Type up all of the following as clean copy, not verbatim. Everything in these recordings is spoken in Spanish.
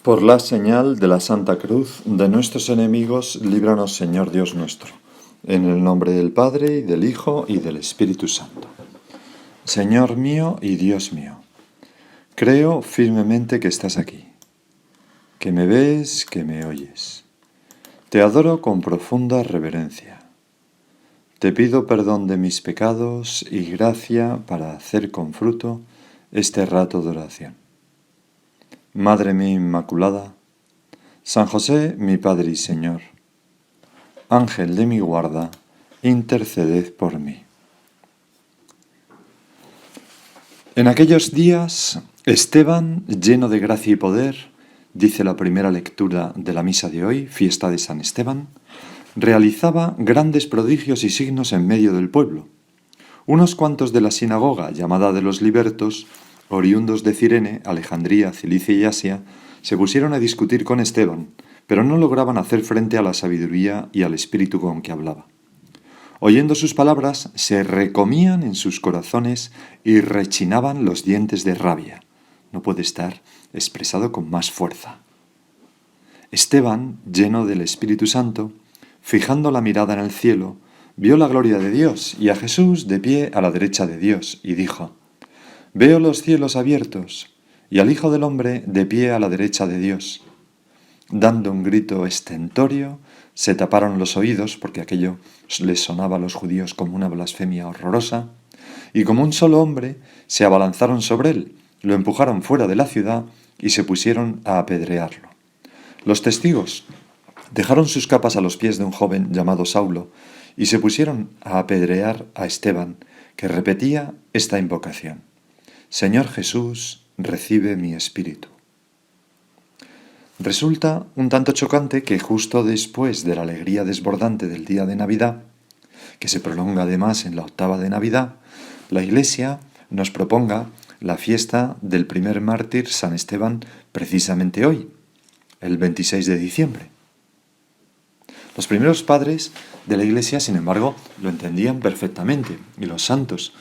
Por la señal de la Santa Cruz de nuestros enemigos, líbranos, Señor Dios nuestro. En el nombre del Padre, y del Hijo, y del Espíritu Santo. Señor mío y Dios mío, creo firmemente que estás aquí, que me ves, que me oyes. Te adoro con profunda reverencia. Te pido perdón de mis pecados y gracia para hacer con fruto este rato de oración. Madre mía Inmaculada, San José, mi Padre y Señor, Ángel de mi guarda, interceded por mí. En aquellos días, Esteban, lleno de gracia y poder, dice la primera lectura de la misa de hoy, fiesta de San Esteban, realizaba grandes prodigios y signos en medio del pueblo. Unos cuantos de la sinagoga llamada de los libertos, oriundos de Cirene, Alejandría, Cilicia y Asia, se pusieron a discutir con Esteban, pero no lograban hacer frente a la sabiduría y al espíritu con que hablaba. Oyendo sus palabras, se recomían en sus corazones y rechinaban los dientes de rabia. No puede estar expresado con más fuerza. Esteban, lleno del Espíritu Santo, fijando la mirada en el cielo, vio la gloria de Dios y a Jesús de pie a la derecha de Dios, y dijo: Veo los cielos abiertos y al Hijo del Hombre de pie a la derecha de Dios. Dando un grito estentorio, se taparon los oídos, porque aquello les sonaba a los judíos como una blasfemia horrorosa, y como un solo hombre se abalanzaron sobre él, lo empujaron fuera de la ciudad y se pusieron a apedrearlo. Los testigos dejaron sus capas a los pies de un joven llamado Saulo y se pusieron a apedrear a Esteban, que repetía esta invocación: Señor Jesús, recibe mi espíritu. Resulta un tanto chocante que justo después de la alegría desbordante del día de Navidad, que se prolonga además en la octava de Navidad, la Iglesia nos proponga la fiesta del primer mártir San Esteban precisamente hoy, el 26 de diciembre. Los primeros padres de la Iglesia, sin embargo, lo entendían perfectamente, y los santos.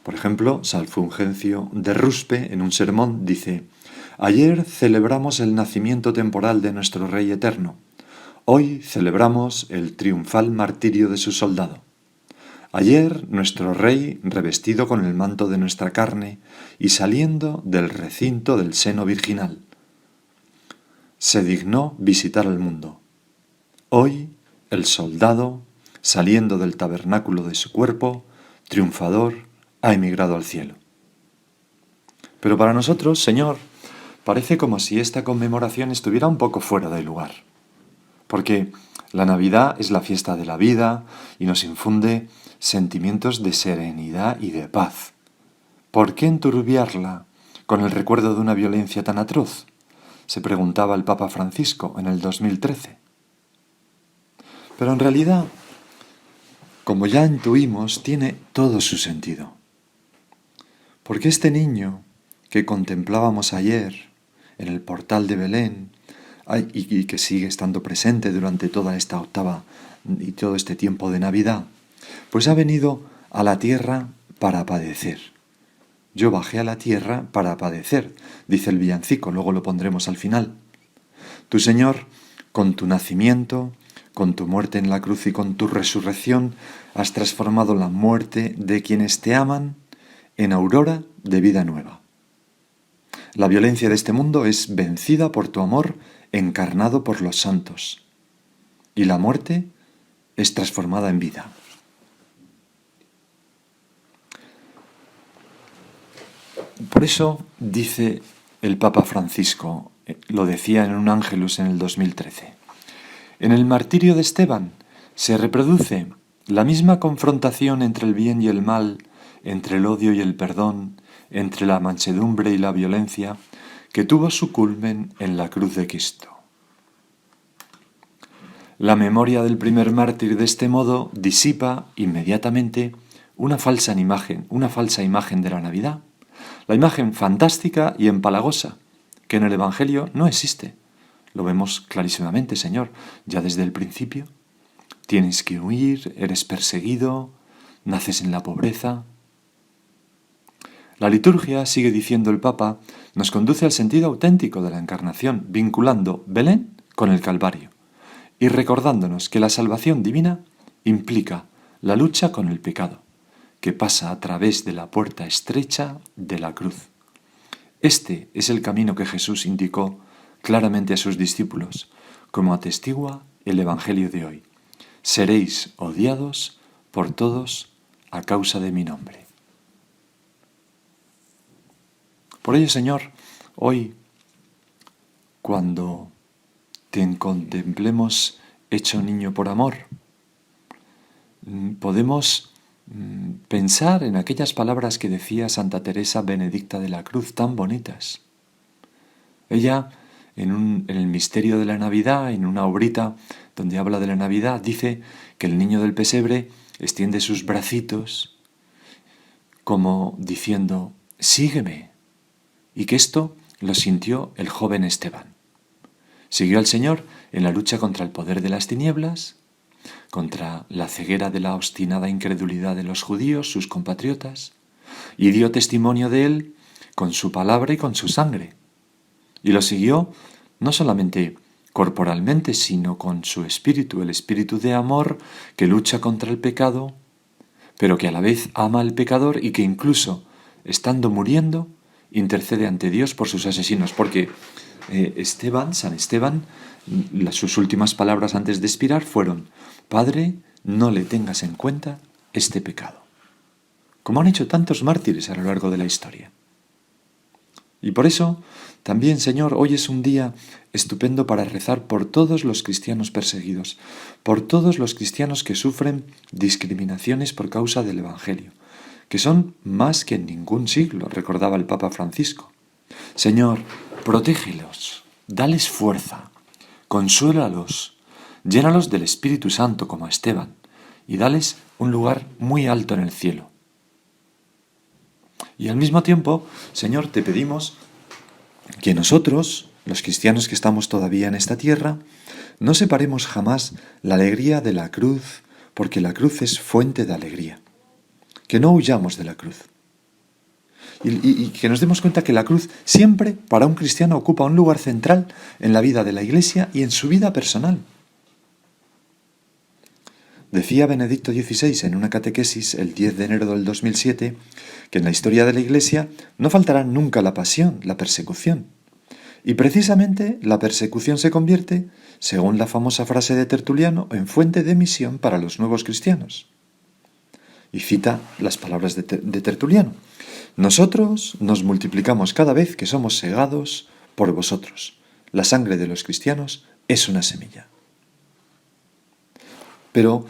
Por ejemplo, San Fulgencio de Ruspe, en un sermón, dice: Ayer celebramos el nacimiento temporal de nuestro Rey eterno. Hoy celebramos el triunfal martirio de su soldado. Ayer nuestro Rey, revestido con el manto de nuestra carne y saliendo del recinto del seno virginal, se dignó visitar el mundo. Hoy el soldado, saliendo del tabernáculo de su cuerpo, triunfador, ha emigrado al cielo. Pero para nosotros, Señor, parece como si esta conmemoración estuviera un poco fuera de lugar, porque la Navidad es la fiesta de la vida y nos infunde sentimientos de serenidad y de paz. ¿Por qué enturbiarla con el recuerdo de una violencia tan atroz?, se preguntaba el Papa Francisco en el 2013. Pero en realidad, como ya intuimos, tiene todo su sentido. Porque este niño que contemplábamos ayer en el portal de Belén y que sigue estando presente durante toda esta octava y todo este tiempo de Navidad, pues ha venido a la tierra para padecer. Yo bajé a la tierra para padecer, dice el villancico, luego lo pondremos al final. Tu Señor, con tu nacimiento, con tu muerte en la cruz y con tu resurrección, has transformado la muerte de quienes te aman en aurora de vida nueva. La violencia de este mundo es vencida por tu amor encarnado por los santos, y la muerte es transformada en vida. Por eso dice el Papa Francisco, lo decía en un Ángelus en el 2013, en el martirio de Esteban se reproduce la misma confrontación entre el bien y el mal, entre el odio y el perdón, entre la mansedumbre y la violencia, que tuvo su culmen en la cruz de Cristo. La memoria del primer mártir de este modo disipa inmediatamente una falsa imagen de la Navidad, la imagen fantástica y empalagosa, que en el Evangelio no existe. Lo vemos clarísimamente, Señor, ya desde el principio. Tienes que huir, eres perseguido, naces en la pobreza. La liturgia, sigue diciendo el Papa, nos conduce al sentido auténtico de la encarnación, vinculando Belén con el Calvario y recordándonos que la salvación divina implica la lucha con el pecado, que pasa a través de la puerta estrecha de la cruz. Este es el camino que Jesús indicó claramente a sus discípulos, como atestigua el Evangelio de hoy. Seréis odiados por todos a causa de mi nombre. Por ello, Señor, hoy, cuando te contemplemos hecho niño por amor, podemos pensar en aquellas palabras que decía Santa Teresa Benedicta de la Cruz, tan bonitas. Ella, en el misterio de la Navidad, en una obrita donde habla de la Navidad, dice que el niño del pesebre extiende sus bracitos como diciendo, sígueme, y que esto lo sintió el joven Esteban. Siguió al Señor en la lucha contra el poder de las tinieblas, contra la ceguera de la obstinada incredulidad de los judíos, sus compatriotas, y dio testimonio de él con su palabra y con su sangre. Y lo siguió no solamente corporalmente, sino con su espíritu, el espíritu de amor que lucha contra el pecado, pero que a la vez ama al pecador y que incluso, estando muriendo, intercede ante Dios por sus asesinos, porque San Esteban, sus últimas palabras antes de expirar fueron: Padre, no le tengas en cuenta este pecado, como han hecho tantos mártires a lo largo de la historia. Y por eso, también, Señor, hoy es un día estupendo para rezar por todos los cristianos perseguidos, por todos los cristianos que sufren discriminaciones por causa del Evangelio, que son más que en ningún siglo, recordaba el Papa Francisco. Señor, protégelos, dales fuerza, consuélalos, llénalos del Espíritu Santo como a Esteban y dales un lugar muy alto en el cielo. Y al mismo tiempo, Señor, te pedimos que nosotros, los cristianos que estamos todavía en esta tierra, no separemos jamás la alegría de la cruz, porque la cruz es fuente de alegría. Que no huyamos de la cruz. Y que nos demos cuenta que la cruz siempre, para un cristiano, ocupa un lugar central en la vida de la Iglesia y en su vida personal. Decía Benedicto XVI en una catequesis el 10 de enero del 2007 que en la historia de la Iglesia no faltará nunca la pasión, la persecución. Y precisamente la persecución se convierte, según la famosa frase de Tertuliano, en fuente de misión para los nuevos cristianos. Y cita las palabras de Tertuliano: nosotros nos multiplicamos cada vez que somos segados por vosotros. La sangre de los cristianos es una semilla. Pero,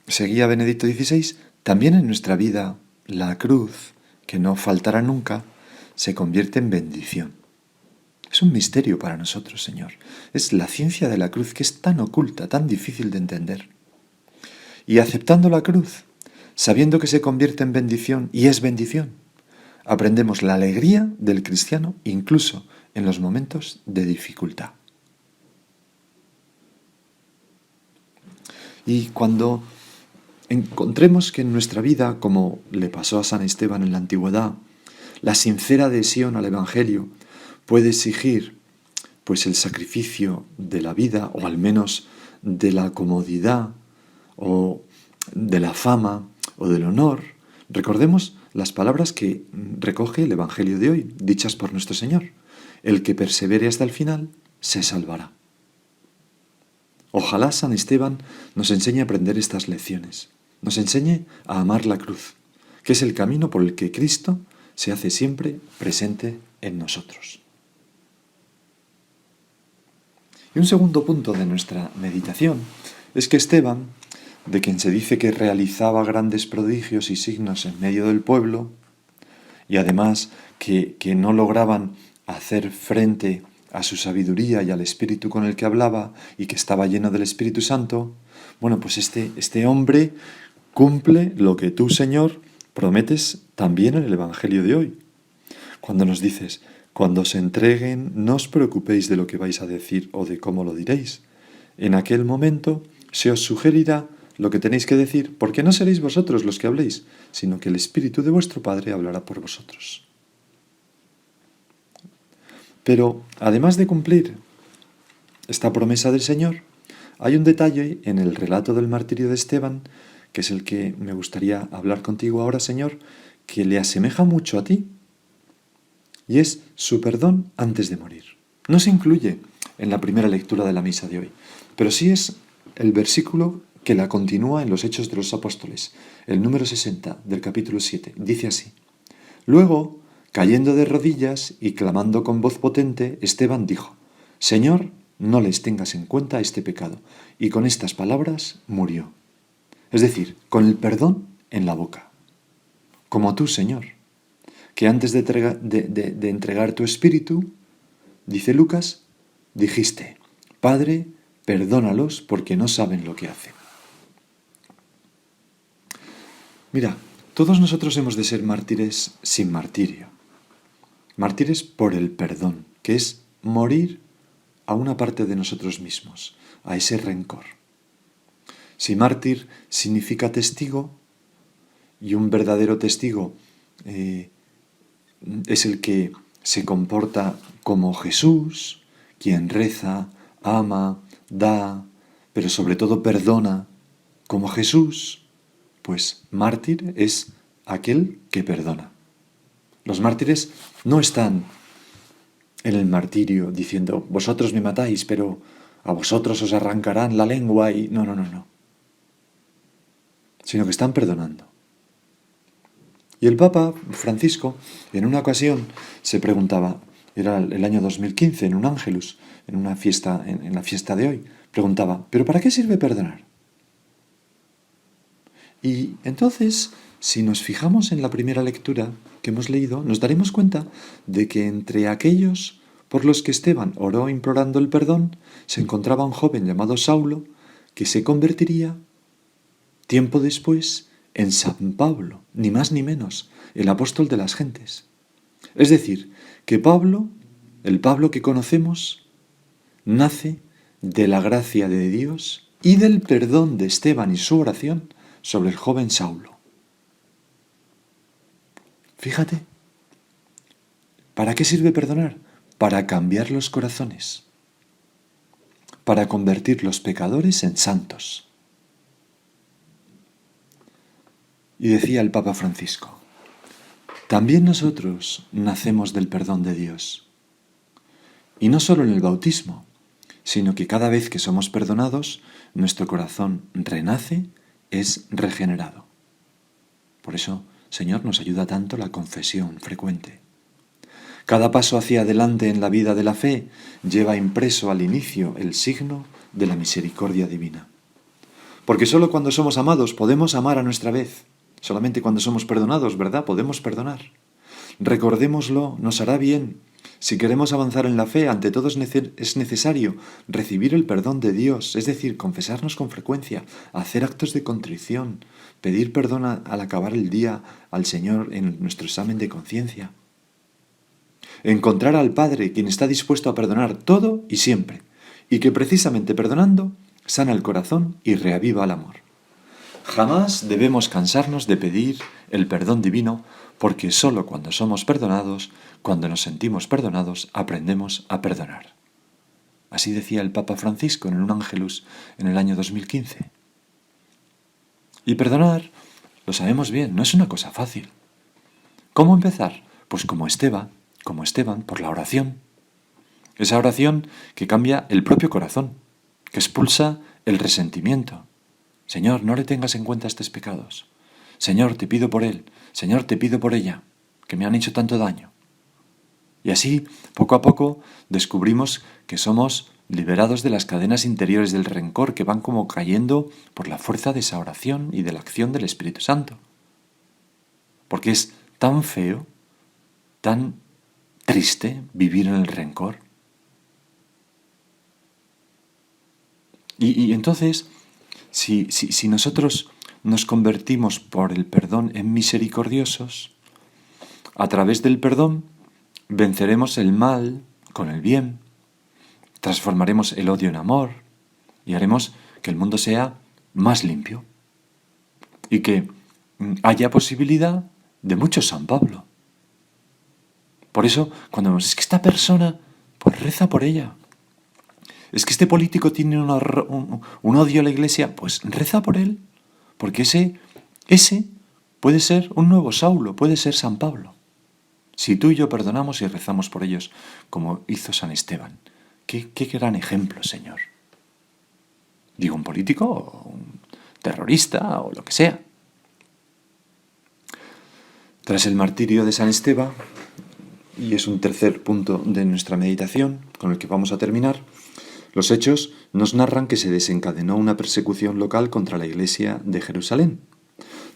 seguía Benedicto XVI, también en nuestra vida la cruz, que no faltará nunca, se convierte en bendición. Es un misterio para nosotros, Señor. Es la ciencia de la cruz, que es tan oculta, tan difícil de entender. Y aceptando la cruz, sabiendo que se convierte en bendición y es bendición, aprendemos la alegría del cristiano incluso en los momentos de dificultad. Y cuando encontremos que en nuestra vida, como le pasó a San Esteban en la antigüedad, la sincera adhesión al Evangelio puede exigir pues el sacrificio de la vida, o al menos de la comodidad, o de la fama, o del honor, recordemos las palabras que recoge el Evangelio de hoy, dichas por nuestro Señor: el que persevere hasta el final se salvará. Ojalá San Esteban nos enseñe a aprender estas lecciones, nos enseñe a amar la cruz, que es el camino por el que Cristo se hace siempre presente en nosotros. Y un segundo punto de nuestra meditación es que Esteban, de quien se dice que realizaba grandes prodigios y signos en medio del pueblo, y además que no lograban hacer frente a su sabiduría y al espíritu con el que hablaba, y que estaba lleno del Espíritu Santo, bueno, pues este hombre cumple lo que tú, Señor, prometes también en el Evangelio de hoy. Cuando nos dices: cuando os entreguen, no os preocupéis de lo que vais a decir o de cómo lo diréis. En aquel momento se os sugerirá lo que tenéis que decir, porque no seréis vosotros los que habléis, sino que el Espíritu de vuestro Padre hablará por vosotros. Pero además de cumplir esta promesa del Señor, hay un detalle en el relato del martirio de Esteban, que es el que me gustaría hablar contigo ahora, Señor, que le asemeja mucho a ti, y es su perdón antes de morir. No se incluye en la primera lectura de la misa de hoy, pero sí es el versículo que la continúa en los Hechos de los Apóstoles, el número 60 del capítulo 7. Dice así: Luego, cayendo de rodillas y clamando con voz potente, Esteban dijo: Señor, no les tengas en cuenta este pecado. Y con estas palabras murió. Es decir, con el perdón en la boca. Como tú, Señor, que antes de entregar tu espíritu, dice Lucas, dijiste: Padre, perdónalos porque no saben lo que hacen. Mira, todos nosotros hemos de ser mártires sin martirio. Mártires por el perdón, que es morir a una parte de nosotros mismos, a ese rencor. Si mártir significa testigo, y un verdadero testigo es el que se comporta como Jesús, quien reza, ama, da, pero sobre todo perdona, como Jesús, pues mártir es aquel que perdona. Los mártires no están en el martirio diciendo: vosotros me matáis, pero a vosotros os arrancarán la lengua y... No. Sino que están perdonando. Y el Papa Francisco, en una ocasión, se preguntaba, era el año 2015, en un Ángelus, en una fiesta, en la fiesta de hoy, preguntaba: ¿pero para qué sirve perdonar? Y entonces, si nos fijamos en la primera lectura que hemos leído, nos daremos cuenta de que entre aquellos por los que Esteban oró implorando el perdón, se encontraba un joven llamado Saulo, que se convertiría tiempo después en San Pablo, ni más ni menos, el apóstol de las gentes. Es decir, que Pablo, el Pablo que conocemos, nace de la gracia de Dios y del perdón de Esteban y su oración sobre el joven Saulo. Fíjate, ¿para qué sirve perdonar? Para cambiar los corazones, para convertir los pecadores en santos. Y decía el Papa Francisco: también nosotros nacemos del perdón de Dios. Y no solo en el bautismo, sino que cada vez que somos perdonados, nuestro corazón renace, es regenerado. Por eso, Señor, nos ayuda tanto la confesión frecuente. Cada paso hacia adelante en la vida de la fe lleva impreso al inicio el signo de la misericordia divina. Porque solo cuando somos amados podemos amar a nuestra vez. Solamente cuando somos perdonados, ¿verdad? Podemos perdonar. Recordémoslo, nos hará bien. Si queremos avanzar en la fe, ante todo es necesario recibir el perdón de Dios, es decir, confesarnos con frecuencia, hacer actos de contrición, pedir perdón al acabar el día al Señor en nuestro examen de conciencia. Encontrar al Padre, quien está dispuesto a perdonar todo y siempre, y que precisamente perdonando sana el corazón y reaviva el amor. Jamás debemos cansarnos de pedir el perdón divino, porque sólo cuando somos perdonados, cuando nos sentimos perdonados, aprendemos a perdonar. Así decía el Papa Francisco en un Ángelus en el año 2015. Y perdonar, lo sabemos bien, no es una cosa fácil. ¿Cómo empezar? Pues como Esteban, por la oración. Esa oración que cambia el propio corazón, que expulsa el resentimiento. Señor, no le tengas en cuenta estos pecados. Señor, te pido por él. Señor, te pido por ella, que me han hecho tanto daño. Y así, poco a poco, descubrimos que somos liberados de las cadenas interiores del rencor que van como cayendo por la fuerza de esa oración y de la acción del Espíritu Santo. Porque es tan feo, tan triste vivir en el rencor. Y entonces, si nosotros nos convertimos por el perdón en misericordiosos, a través del perdón venceremos el mal con el bien, transformaremos el odio en amor y haremos que el mundo sea más limpio y que haya posibilidad de mucho San Pablo. Por eso, cuando vemos, es que esta persona pues reza por ella. ¿Es que este político tiene un odio a la Iglesia? Pues reza por él, porque ese puede ser un nuevo Saulo, puede ser San Pablo. Si tú y yo perdonamos y rezamos por ellos, como hizo San Esteban, qué gran ejemplo, Señor. Digo, un político, o un terrorista, o lo que sea. Tras el martirio de San Esteban, y es un tercer punto de nuestra meditación, con el que vamos a terminar, los hechos nos narran que se desencadenó una persecución local contra la iglesia de Jerusalén.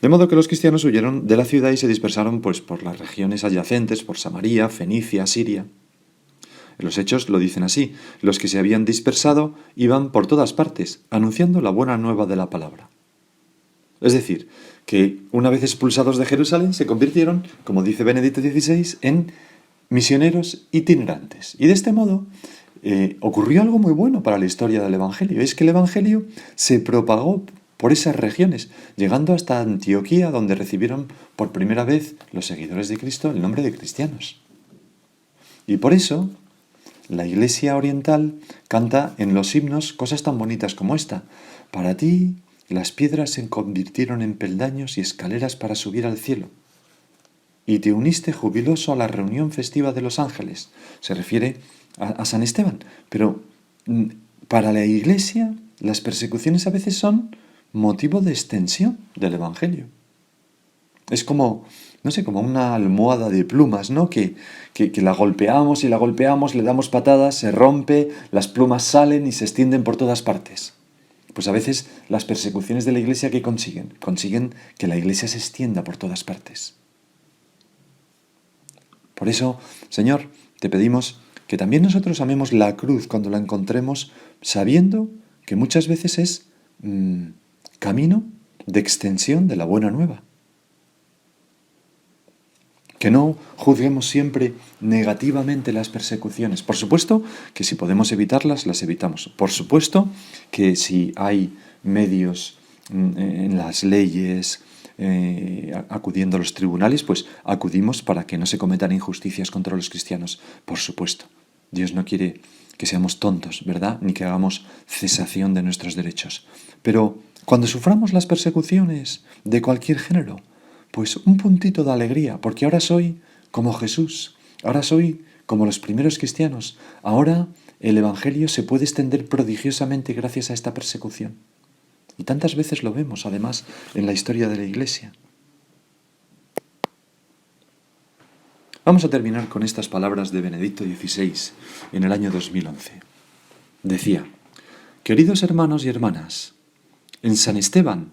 De modo que los cristianos huyeron de la ciudad y se dispersaron por las regiones adyacentes, por Samaria, Fenicia, Siria. Los hechos lo dicen así: los que se habían dispersado iban por todas partes, anunciando la buena nueva de la palabra. Es decir, que una vez expulsados de Jerusalén se convirtieron, como dice Benedicto XVI, en misioneros itinerantes. Y de este modo ocurrió algo muy bueno para la historia del Evangelio. Es que el Evangelio se propagó por esas regiones, llegando hasta Antioquía, donde recibieron por primera vez los seguidores de Cristo el nombre de cristianos. Y por eso la Iglesia oriental canta en los himnos cosas tan bonitas como esta: para ti las piedras se convirtieron en peldaños y escaleras para subir al cielo, y te uniste jubiloso a la reunión festiva de los ángeles. Se refiere a San Esteban. Pero para la Iglesia las persecuciones a veces son motivo de extensión del Evangelio. Es como, no sé, como una almohada de plumas, ¿no? Que la golpeamos y la golpeamos, le damos patadas, se rompe, las plumas salen y se extienden por todas partes. Pues a veces las persecuciones de la Iglesia, ¿qué consiguen? Consiguen que la Iglesia se extienda por todas partes. Por eso, Señor, te pedimos que también nosotros amemos la cruz cuando la encontremos, sabiendo que muchas veces es camino de extensión de la buena nueva. Que no juzguemos siempre negativamente las persecuciones. Por supuesto que si podemos evitarlas, las evitamos. Por supuesto que si hay medios en las leyes, acudiendo a los tribunales, pues acudimos para que no se cometan injusticias contra los cristianos. Por supuesto. Dios no quiere que seamos tontos, ¿verdad? Ni que hagamos cesación de nuestros derechos. Pero cuando suframos las persecuciones de cualquier género, pues un puntito de alegría, porque ahora soy como Jesús, ahora soy como los primeros cristianos, ahora el Evangelio se puede extender prodigiosamente gracias a esta persecución. Y tantas veces lo vemos, además, en la historia de la Iglesia. Vamos a terminar con estas palabras de Benedicto XVI en el año 2011. Decía: queridos hermanos y hermanas, en San Esteban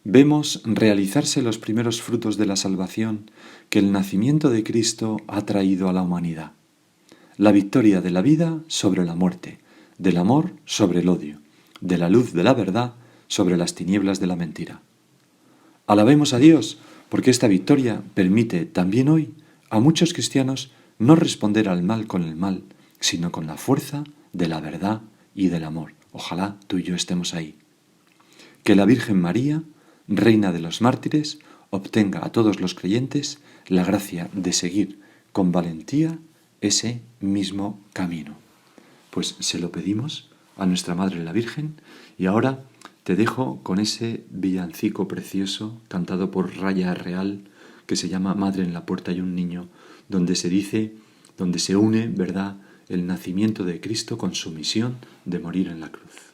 vemos realizarse los primeros frutos de la salvación que el nacimiento de Cristo ha traído a la humanidad. La victoria de la vida sobre la muerte, del amor sobre el odio, de la luz de la verdad sobre las tinieblas de la mentira. Alabemos a Dios, porque esta victoria permite también hoy a muchos cristianos no responder al mal con el mal, sino con la fuerza de la verdad y del amor. Ojalá tú y yo estemos ahí. Que la Virgen María, Reina de los mártires, obtenga a todos los creyentes la gracia de seguir con valentía ese mismo camino. Pues se lo pedimos a nuestra Madre la Virgen, y ahora te dejo con ese villancico precioso cantado por Raya Real que se llama Madre en la puerta hay un niño, donde se dice, donde se une, ¿verdad?, el nacimiento de Cristo con su misión de morir en la cruz.